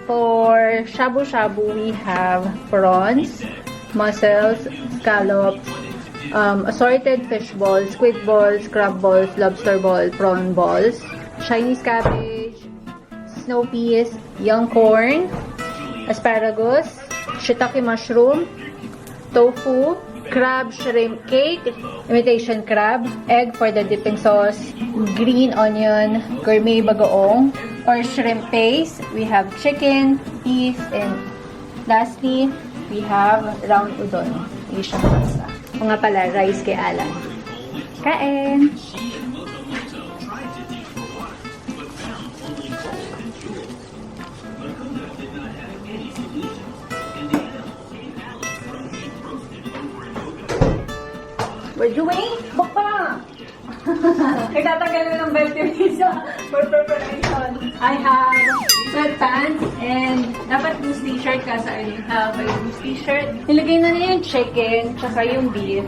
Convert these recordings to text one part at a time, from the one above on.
For shabu-shabu, we have prawns, mussels, scallops, assorted fish balls, squid balls, crab balls, lobster ball, prawn balls, Chinese cabbage, snow peas, young corn, asparagus, shiitake mushroom, tofu, crab shrimp cake, imitation crab, egg for the dipping sauce, green onion, gourmet bagoong, or shrimp paste. We have chicken, beef, and lastly, we have round udon. Asian pasta. Mga pala, rice kay Alan. Kain! We're doing mukbang! Nagtatagal na ng belt yung isa for preparation. I have sweatpants and dapat loose t-shirt ka sa I have a loose t-shirt. Nilagay na niya yung chicken tsaka yung beef.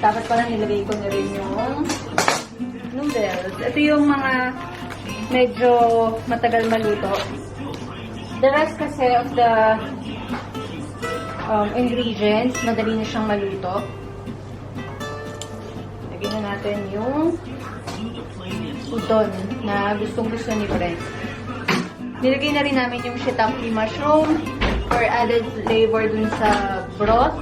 Dapat pala nilagay ko na rin yung noodles. Ito yung mga medyo matagal maluto. The rest kasi of the ingredients, madali na siyang maluto. Lagyan na natin yung udon na gustong-gusto ni Brent. Nilagay na rin namin yung shiitake mushroom for added flavor dun sa broth.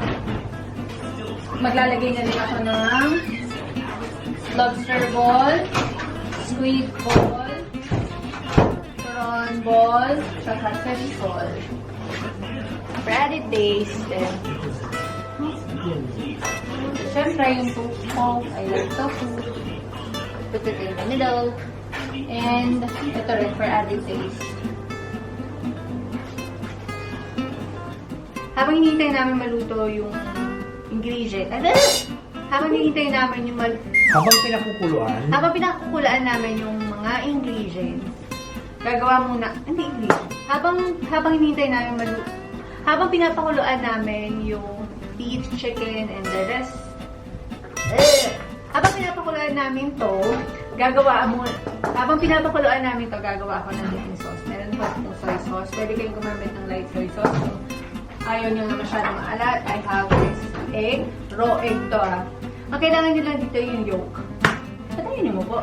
Maglalagay na rin ako ng lobster ball, squid ball, prawn ball, tsaka fish ball. For added taste, siyempre, yung tofu, I like tofu. Put it in the middle. And ito rin for added taste. Habang hinihintay namin maluto yung ingredient, habang hinihintay namin yung habang pinakukuluan namin yung mga ingredients, gagawa muna, hindi ingredient. Habang hinihintay namin maluto, habang pinapakuluan namin yung beef, chicken, and the rest, habang pinapakuluan namin to, gagawa ako ng dipping sauce. Meron po akong soy sauce. Pwede kayong gumamit ng light soy sauce. Kung ayaw nyo na masyadong maalat, I have this egg. Raw egg to Ang kailangan nyo lang dito yung yolk. Patayin nyo mo po.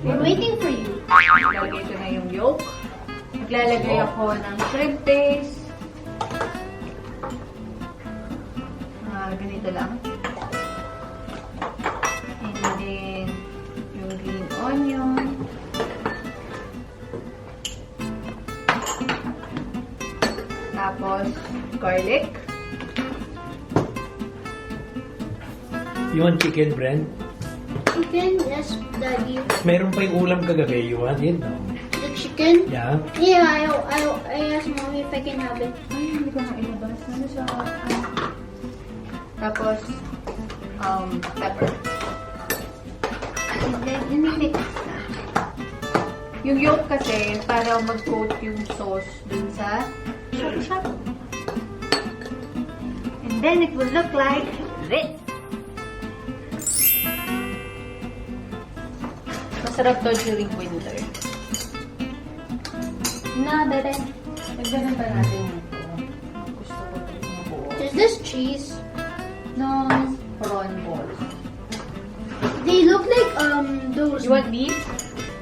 We're waiting for you. Ilalagay ko na yung yolk. Maglalagay ako ng shrimp paste. Ganito lang. And then, yung green onion. Tapos, garlic. You want chicken, Brent? Chicken? Yes, Daddy. Meron pa yung ulam kagabi. You want it? No? The chicken? Yeah? Yeah, I asked Mommy if I can have it. Ay, hindi ko na ilabas. Ano siya? Tapos, pepper. And then, mix na. Yung yolk kasi, para mag-coat yung sauce dun sa shabu-shabu. And then, it will look like this. Masarap to during winter. Na, bebe. Nagdagan pa natin ito. Gusto ko ito yung buo. Is this cheese? No, prawn balls. They look like those. You want beef?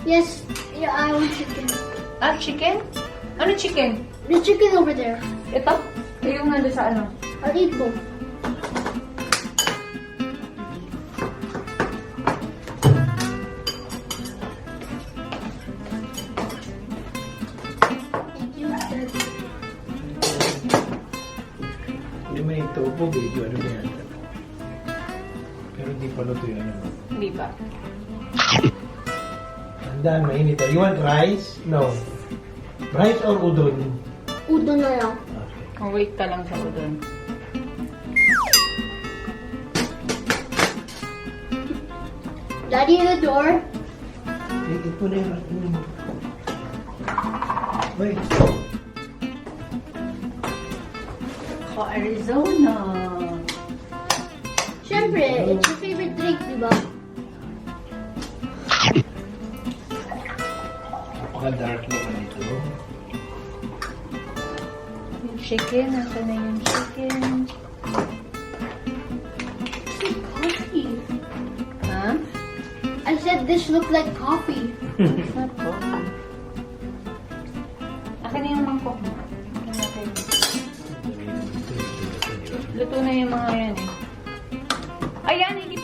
Yes. Yeah, I want chicken. Ah, chicken? Ano chicken? The chicken over there. Ito? Yung nandun sa ano? I'll eat both. Thank you, Daddy. Hindi mo yung tofu, baby. Ano na yan? Pero hindi pa luto yun. Ano? Hindi pa. Tandaan, mainit. You want rice? No. Rice or udon? Udon na lang. Okay. Oh, wait ka lang sa udon. Daddy in the door. Ito na yung... Wait. Ako, Arizona. Siyempre, it's your favorite drink, di ba? Napaka-dark naman ito. chicken. Nasaan na yung chicken? Coffee. Ha? I said this looked like coffee. It's not coffee. Akin na yung mangkok mo. Akin natin. Luto na yung mga yan eh. Ayan, hindi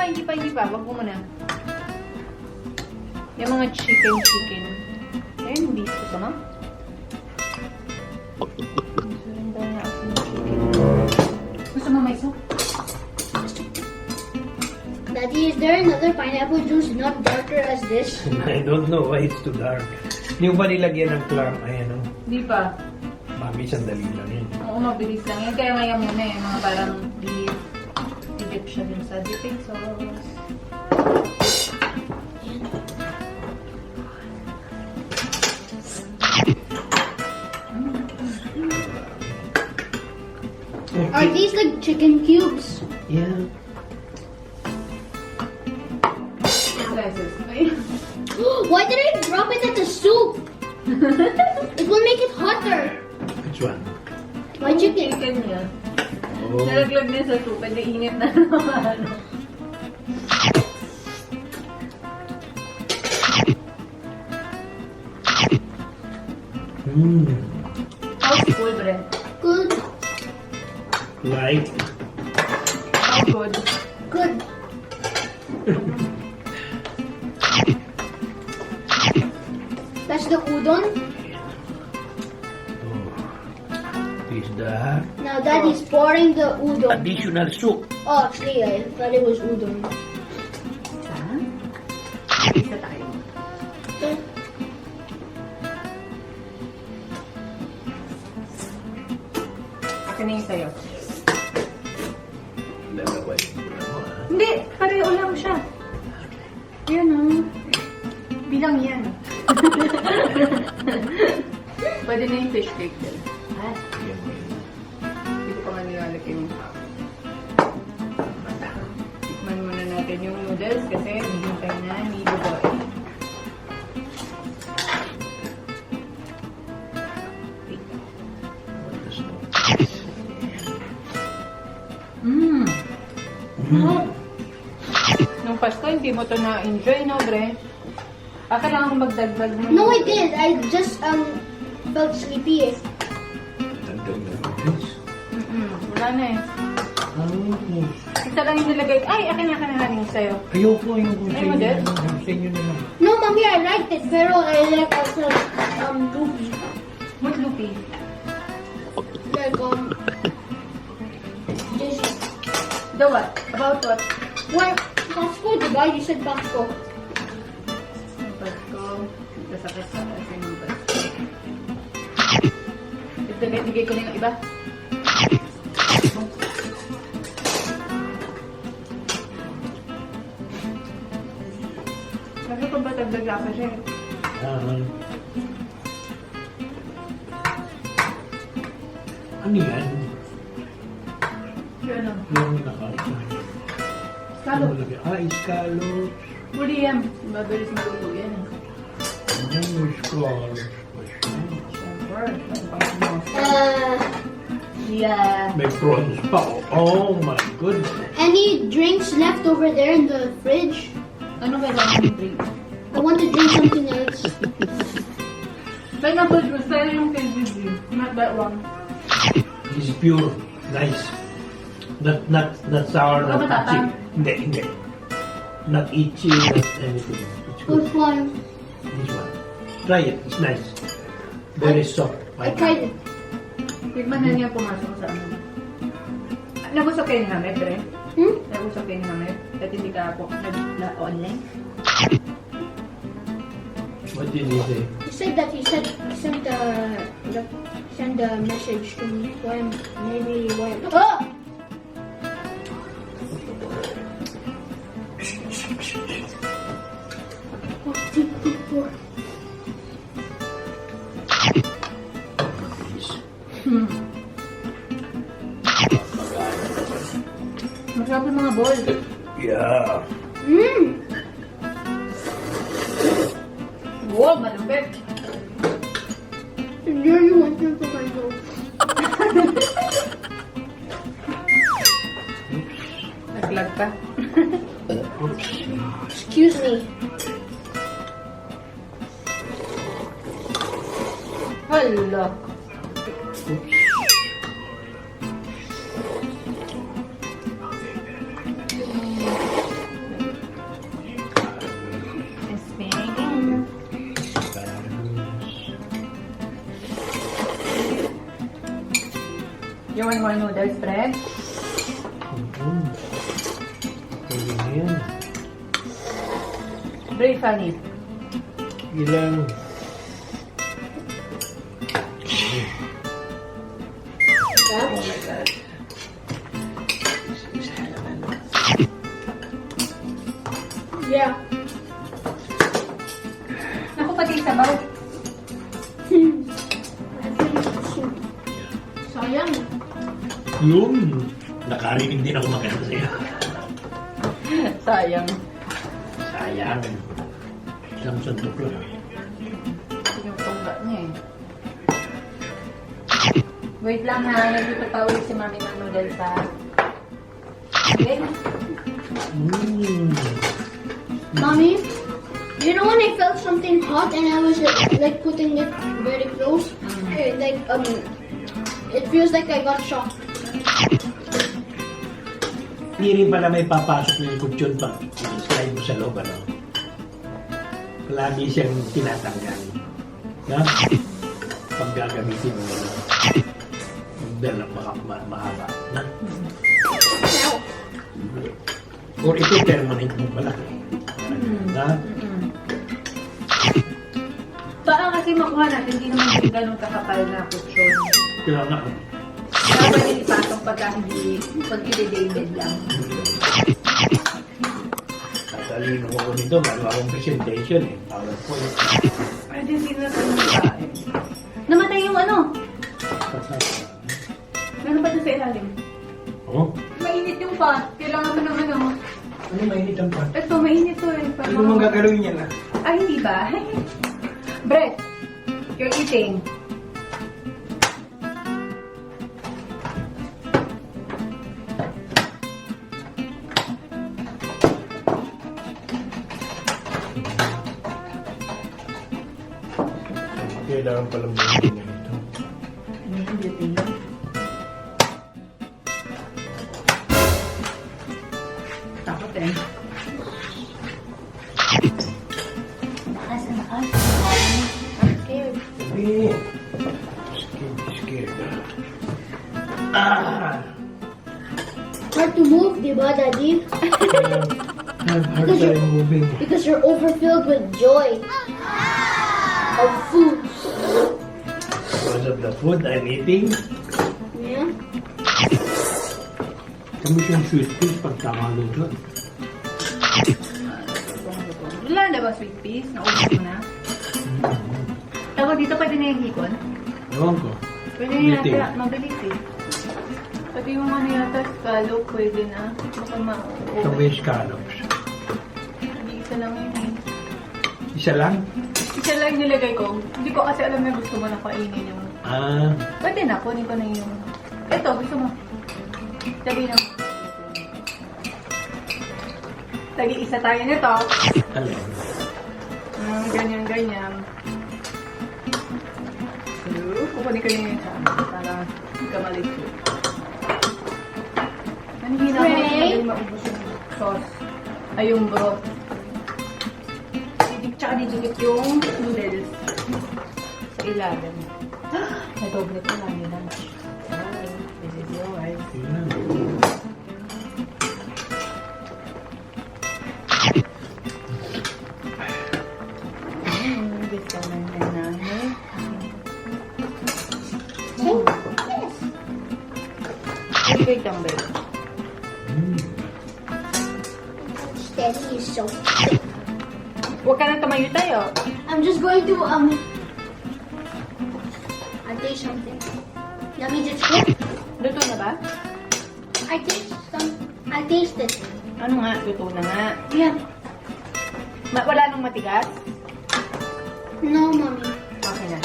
pa. Wag mo muna. Yung mga chicken. Ayun, beef ko ma. Gusto mo may soup? Daddy, is there another pineapple juice not darker as this? I don't know why it's too dark. Hindi mo ba nilagyan ng clam? Ayan o. Hindi pa. Mami, sandali lang yun. Oo, mabilis lang yan. Kaya ngayon muna eh, mga parang beef. I-dip siya dun sa dipping sauce. Are these like chicken cubes? Yeah. Slices. Ay. Why did I drop it at the soup? It will make it hotter. Which one? My chicken. Chicken niya. Oh. Nalaglag niya sa soup. Hindi init na naman. How's food, Brent? Good. Like. How good? Good. That's the udon. Is the Now Daddy's pouring the udon. additional soup. Oh, actually, I thought it was udon. Isa tayo. Akin na yung sayo. Hindi, pareho lang siya. Yan o. Bilang yan. Pwede na yung fish cake din. Ha? Hindi ko pa nga nilalagay yung tikman muna natin yung noodles kasi hintay na ni Boboy. Mmm. Nung Pasko, hindi mo to na-enjoy, no, Bre? Kailangan ko magdagdag mo. No, I did. I just felt sleepy. Wala na eh. Isa lang yung nilagay. Ay, akin na haning sa'yo. Ayoko. Ay, mo din? Sa inyo na lang. No, mommy, I liked it, pero I like also loopy. What loopy? Like just The what? About what? what? Pasko, diba? You said Pasko. Yung Pasko. Kasakit sa kasi yung Pasko. Ibigay ko na yung iba. Kasi kung ba tagdag ako siya eh. Ano yan? Yung ano? Yung nakain. Scallop. Scallop. Huli yan. Mabilis maluto yan eh. Yan yung scallop. Siyempre. Yeah. May prawns pa. Oh my goodness. Any drinks left over there in the fridge? Ano kailangan yung drink? I want to drink something else. Pineapple juice. Tayo yung KGG. Not that one. It's pure. Nice. Not sour, Baka not matapang. itchy. Hindi. Not itchy, not anything. It's good. Which one? This one. Try it. It's nice. Very soft. I tried it. Tigman na niya pumasok sa ano. Nagusok kayo ni Hamed, Dre? Nagusok kayo ni Hamed? At hindi ka po nag-online? What did he say? He said that he sent the message to me. Why? Maybe why? Oh! Masarap yung mga ball. Yeah. Wow, malupit. There you want to my nose. Naglag pa. Oops. Excuse me. Hala. Oops. Spinning. You want more noodles, Fred? Pwede na yan. Very funny. Ilang. Yeah? Oh my God. Yeah. Naku, pati sabaw. Sayang. Yung. Nakarinig din ako maganda sa'yo. Sayang. Sayang. Isang suntok lang. Yung tungga niya eh. Wait lang ha, nagluto pa ulit si Mami ng noodles ha. Okay? Mommy, you know when I felt something hot and I was like putting it very close? It feels like I got shocked. Hindi rin pala may papasok na yung kutsyon pag slide mo sa loob, ano? Palagi siyang tinatanggal. Na? Pag gagamitin mo, ano? Dahil mahaba. Na? Ow. Or ito permanent mo pala. Na? Baka kasi makuha natin, hindi naman din ganun kakapal na kutsyon. Kaya nga. Dapat din ipasok pagka hindi, pag i-dated lang. Tatalino ko nito, bago akong presentation eh. PowerPoint. Pwede din na tayo. Namatay yung ano? Meron pa doon sa ilalim. Oh? Mainit yung pot. Kailangan mo ng ano. Ano mainit ang pan? Ito, mainit to eh. Ano mong gagalawin niya na? Ay, hindi ba? Brett, you're eating. Kailangan palang mainit niya ito. Hindi. Takot eh. Bakas na bakas. I'm scared. Sabi. Scared. Ah! Hard to move, diba, Daddy? Hard time moving. Because you're overfilled with joy of food. Because of the food I'm eating. Yeah. Kami siyang sweet fish pag takaluto. Wala na ba sweet peas? Naubos mo na? Tapos dito pwede na yung hikon? Ewan ko. Pwede na Meeting. yata. Mabilis eh. Pati yung ano yata, scallop pwede na. Baka Ito may scallops. Isa lang yun eh. Isa lang? Isa lang yung nilagay ko. Hindi ko kasi alam na gusto mo na kainin yung... Ah. Pwede na, kunin ko na yung... Ito, gusto mo. Sabi na. Tagi-isa tayo nito. Ano? Ganyan. So, kukunin ko na yung sa para hindi ka malito. Nanihina ko Pray. kasi madali maubos yung sauce. Ay, yung broth. Tsaka didikit yung noodles sa ilalim. May doble ko lang yun. This is yours. Tingnan. Gusto na yung nanay. Wait lang, babe. Daddy is so. Huwag ka na tumayo tayo. I'm just going to I'll taste something. That means it's good. Luto na ba? I taste it. Ano nga? Luto na nga. Yeah. Wala nung matigas? No, mommy. Okay na.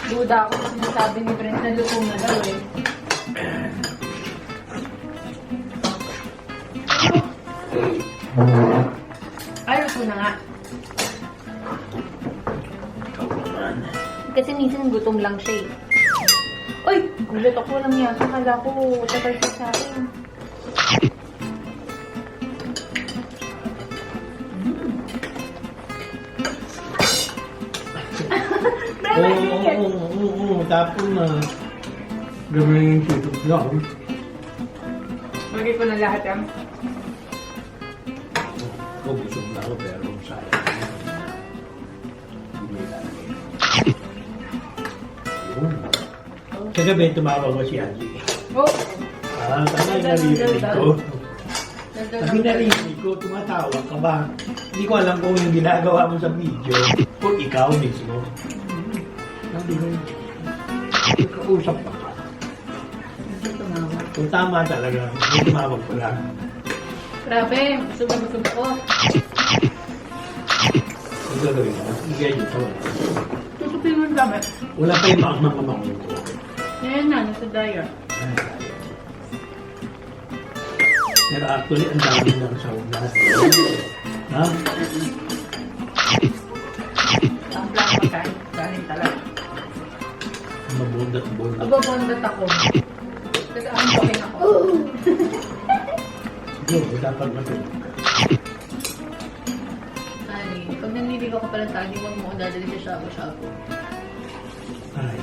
Duda ako sa sinasabi ni Brent na luto na daw eh. Ay, luto na nga. Kasi minsan gutom lang siya eh. Uy! Gulat ako lang yan. Akala ko tagal siya sa akin. Oo. Tapos na. Gawin yung tutok lang. Lagay ko na lahat yan. Oo, busog na ako pero sayang. Hindi lalagay. Yun. Kagabi tumawag ko si Angie. Oh! Tama yung narinig ko. Sabi narinig ko, tumatawag ka ba? Hindi ko alam kung yung ginagawa mo sa video kung ikaw mismo. Sabi ko, kausap pa ka. Kung tama talaga, hindi tumawag ko lang. Grabe! Busog ako. Ang gagawin mo, igay nyo to. Susupin mo yung gamit. Wala pa yung mga ko. Yan na, nasa dryer. Pero actually, ang dami ng sound lahat. Ha? Ang plan makain. Kanin talaga. Mabundat-bundat. Ababondat ako. Kasi ang shopping ako. Siguro, dapat matulog ka. Ani, pag naniligaw ka pala sa akin, huwag mo dadali sa shabu-shabu. Ay,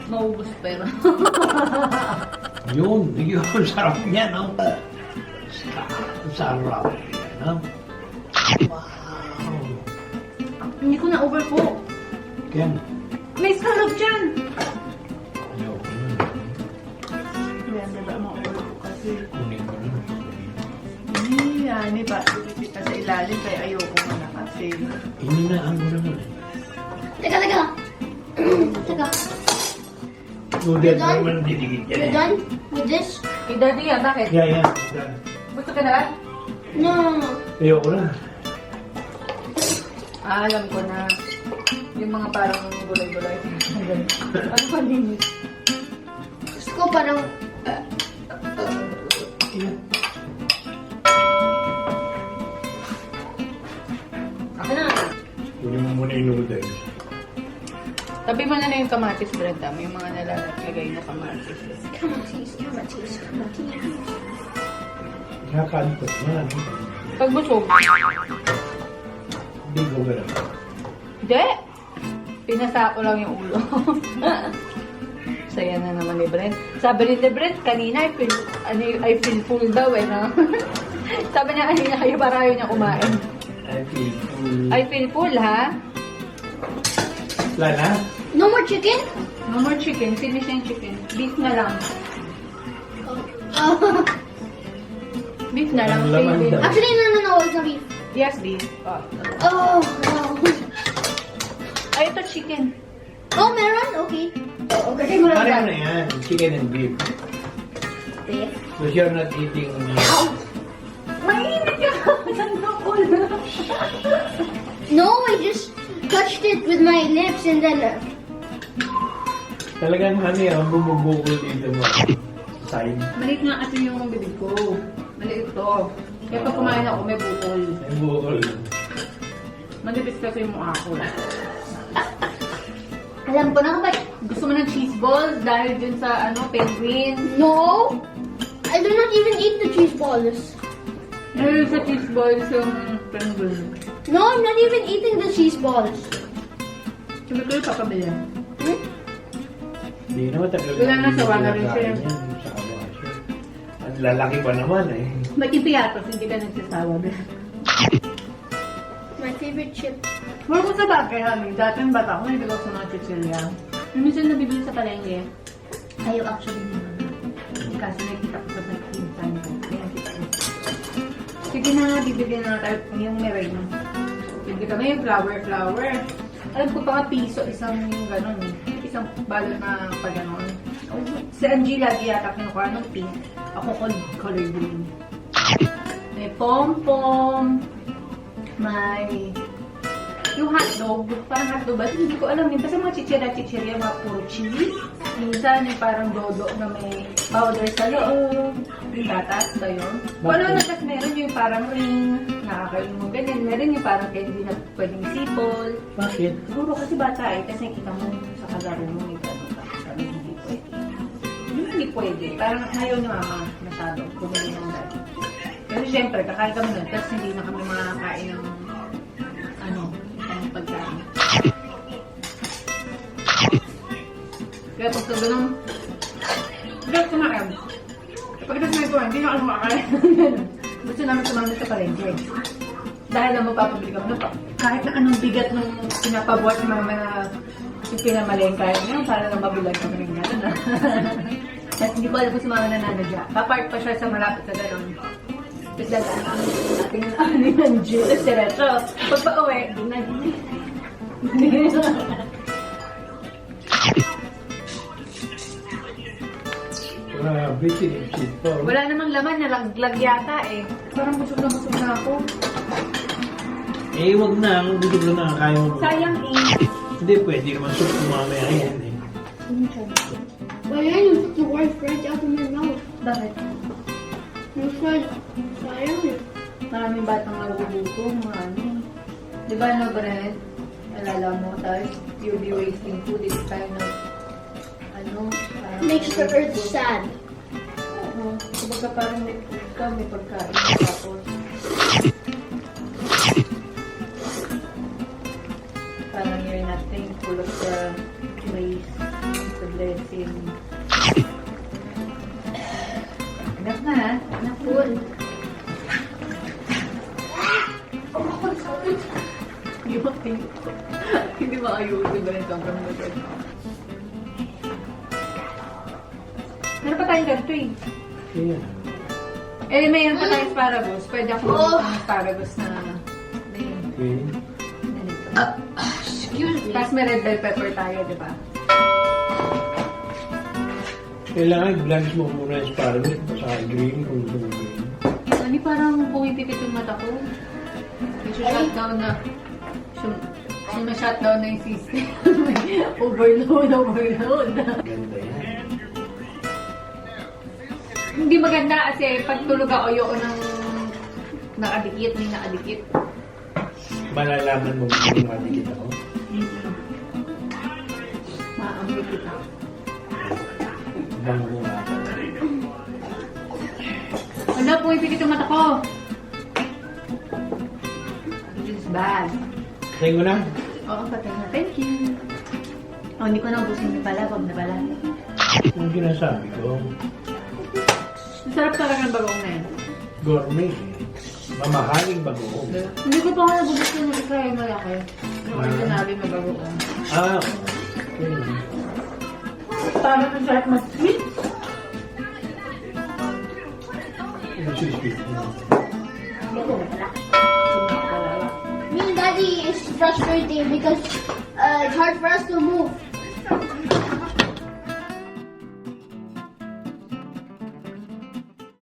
Maubos pera. yun, sarap niya, no? Sarap. No? Wow. Hindi ko na overcook. Kaya, May scallop dyan! ayoko na. Kaya baba mo overcook kasi. Kunin ko na. Hindi ba? Hindi pa sa ilalim kaya ayoko na kasi. Ininaan ko naman. Teka. Teka. Noodles done? naman didigit yan. You're done with this? Eh, daddy yan, bakit? Yeah. Done. Gusto ka na? No. Ayoko na. Alam ko na. Yung mga parang gulay-gulay. Ano pa linis? Gusto ko parang... Ako na. Kunin mo muna yung noodles. Tabi mo na yung kamatis, Brenda. May mga nalalagay na kamatis. Kamatis. Nakakalipot na. Pag busog. Hindi ko gano'n. Hindi. Pinasa ko lang yung ulo. Saya na naman ni Brent. Sabi ni Brent, kanina I feel full daw eh, no? Sabi niya kanina kayo para ayaw niya kumain. I feel full. I feel full, ha? Wala na? No more chicken? No more chicken. Finish yung chicken. Beef na lang. Beef na lang. Ang laman Baby. daw. Actually, no. It's not beef. Yes, beef. Oh. Oh, wow. Ay, ito chicken. Oh, meron? Okay. Okay, mo lang Pareho dyan. na yan. Chicken and beef. Beef. Because you're not eating... Mainit ka! Nandokol. No, I just touched it with my lips and then... Talagang ano yan, bumubukol dito mo. Side. Maliit nga kasi yung bibig ko. Maliit to. Kaya pag kumain ako, may bukol. May bukol. Manipis kasi yung mukha ko. Alam ko na kapag... Gusto mo ng cheese balls dahil dun sa penguin? No! I do not even eat the cheese balls. Dahil sa cheese balls yung penguin. No, I'm not even eating the cheese balls. Sabi ko yung papabili. Hmm? Hindi naman talaga. Wala na, sawa na rin siya. Ang lalaki pa naman eh. Ba't yung piyatos, hindi ka nagsasawa? My favorite chip. Wala ko sa bagay, honey. Dati yung bata ko, hindi ko sa mga chichirya. Yung minsan nabibili sa palengke, ayaw actually ni mama. Kasi nakita ko sa pinsan ko. Kaya kita ko. Sige na nga, bibigyan na tayo yung meringue. Bibigyan kami yung flour. Alam ko pa nga piso, isang yung gano'n eh. Isang balot na pa gano'n. Si Angie lagi yata kinukuha ng pink. Ako color green. May pom-pom. May... Yung hotdog. Parang hotdog ba? Hindi ko alam yun. Basta mga chichirya, mga puro cheese. Minsan yung parang dodo na may powder sa loob. Yung gatas ba yun? Kung ano na, tas meron yung parang ring. Nakakain mo ganyan. Meron yung parang candy na pwedeng sipol. Bakit? Siguro kasi bata eh. Kasi nakita mo sa kalaro mo yung gano'n ka. Sabi hindi pwede. Hindi pwede. Parang ayaw ni mama masyado. Bumili ng dati. Pero syempre, kakain kami nun. Tapos hindi na kami makakain ng pagkain. Kaya pag sabi nung Diyos kumain. Pagkatapos na ito, hindi na ako makakain. Gusto namin sumama sa palengke. Dahil lang magpapabili kami na kahit na anong bigat nung pinapabuhat ng mga yung pinamalengkaya niya para na mabulag kami ng gano'n. At hindi ko alam kung sumama na nanadya. Papart pa siya sa malapit sa gano'n. Tapos dagaan ang ating aning ng juice. Diretso. Pag pa-uwi, ginag. Grabe, sinipsip pa. Wala namang laman, nalaglag yata eh. Parang busog na ako. Eh, wag na. Kung gusto na kaya mo. Sayang eh. Hindi, pwede naman soup kung mamaya yan eh. But then you took the word French out of my mouth. Bakit? You said, sayang. Maraming batang nagugutom, mga ano. Di ba no, Brent? Alala mo, tapos you'll be wasting food. It's kind of, ano, parang... Makes the earth sad. Oo. Kumbaga parang may food ka, may pagkain. Tapos, parang you're not thankful of the grace, the blessing. Enough na, ha? Enough food. Hindi mo thankful. Hindi makayusin ba rin sobrang magod. Meron pa tayong ganito eh. Kaya. Eh, mayroon pa tayong asparagus. Pwede ako mag-cook ng asparagus na yun. Okay. Ganito. Excuse me. Tapos may red bell pepper tayo, di ba? Kailangan i-blanch mo muna yung asparagus sa green kung gusto mo green. Hindi parang pumipikit yung mata ko. Shutdown na. Shutdown na yung system. Overload. Ganda yan. Hindi maganda kasi pag tulog ako, ayoko ng nakadikit, may nakadikit. Malalaman mo kung nakadikit ako. Maamoy kita. Bango mo nga. Wala, pumipikit yung mata ko. This is bad. Try ko na. Oo, patay na. Thank you. Oh, hindi ko na ubusin yung pala. Wag na pala. Yung sinasabi ko, Sarap talaga ng bagong na yan. gourmet. Mamahaling bagoong. Hindi ko pa nga nabubus yung isa yung malaki. Yung ordinary na bagong. Ah, okay. Paano kung sarap mag-sweet? Yung sweet. Me and Daddy is frustrating because it's hard for us to move.